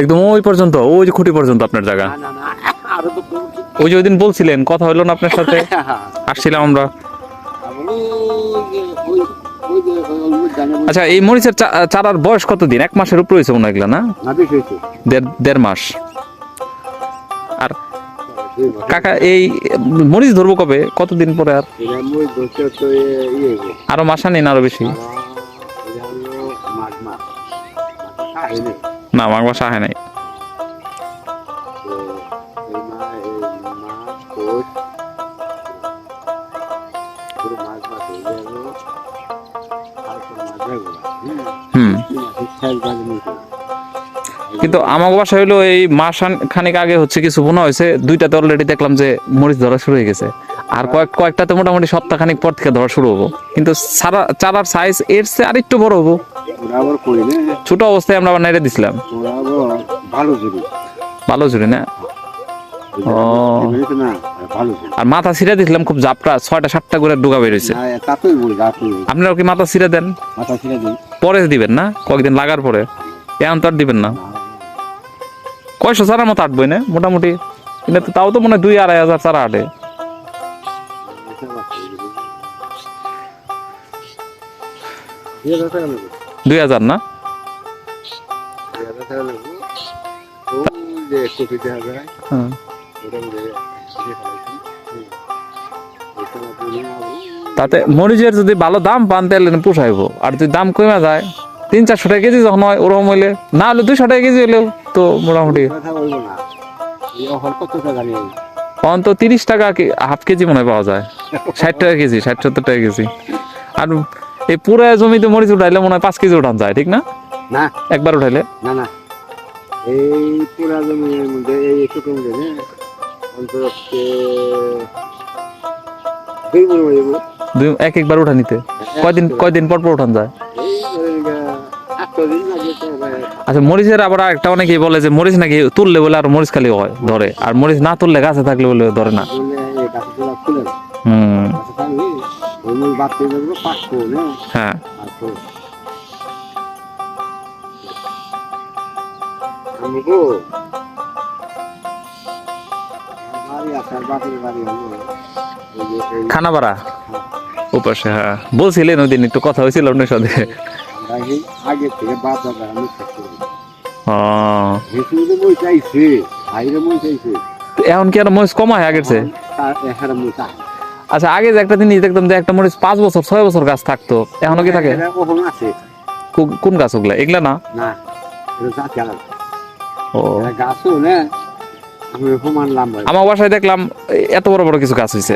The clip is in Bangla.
একদম ওই পর্যন্ত, ওই যে খুঁটি পর্যন্ত আপনার জায়গা। ওই যে ওইদিন বলছিলেন, কথা হইলো না আপনার সাথে, আসছিলাম আমরা। আচ্ছা, এই মরিচের চারার বয়স কতদিন? 1 মাসের উপরে হয়েছে মনে হয় এগুলা, না? 1.5 মাস। আর কাকা, এই মরিচ ধরবো কবে, কতদিন পরে? আর আরো মাস আনি না, আরো বেশি? না, মাঘ মাস আহে নাই। কিন্তু আমার বাসা হইলো এই মাস খানিক আগে হচ্ছে কিছু বোনা হয়েছে, 2টাতে অলরেডি দেখলাম যে মরিচ ধরা শুরু হয়ে গেছে। আর কয়েকটাতে মোটামুটি সপ্তাহ খানিক পর থেকে ধরা শুরু হবো। কিন্তু চারার সাইজ এর চেয়ে আরেকটু বড় হবো। ছোট অবস্থায় আমরা আবার নাইড়ে দিছিলাম। ভালো জুড়ি না? ও, আর মাথা ছিঁড়ে দিছিলাম খুব জাপটা, 6টা 7টা করে ডুগা বেরোইছে। আপনারা কি মাথা ছিঁড়ে দেন? পরে দিবেন না, কয়েকদিন লাগার পরে? এখন তো আর দিবেন না। কয়শো চারার মতো আটবই না মোটামুটি? কিন্তু তাও তো মনে হয় 2-2.5 হাজার চারা আটে। 2,000 না? তাতে মরিচের যদি ভালো দাম পান তাহলে পোষাইবো। আর যদি দাম কমে যায়, 300-400 টাকা কেজি যখন হয় ওরকম হইলে, না হলে 200 টাকা কেজি হলেও তো মোটামুটি। তখন তো 30 টাকা হাফ কেজি মনে হয় পাওয়া যায়, 60 টাকা কেজি, 60-70 টাকা কেজি। আর এই পুরো জমিতে মরিচ উঠাইলে মনে হয় 5 কেজি উঠান যায়, ঠিক না? না, একবার উঠাইলে না না, এই পুরা জমির মধ্যে এই ছোট মধ্যে একবার উঠা নিতে কয়দিন পর পর উঠান যায়? আচ্ছা, মরিচের আবার একটা অনেকেই বলে যে মরিচ নাকি তুললে বলে আর মরিচ খালি হয় ধরে, আর মরিচ না তুললে গাছে থাকলে বলে ধরে না। হ্যাঁ, খানাপাড়া ওপাশে। হ্যাঁ, বলছিলেন ওই দিন, একটু কথা হয়েছিল আপনার সাথে। আগে থেকে এখন কি আর মরিচ কমায় আগের চেয়ে? আচ্ছা, আগে যে একটা জিনিস দেখতাম যে একটা মরিচ 5 বছর 6 বছর গাছ থাকতো, এখনো কি থাকে? কোন গাছ ওগুলা? এগুলা না? ও, আমার বাসায় দেখলাম এত বড় বড় কিছু গাছ হয়েছে।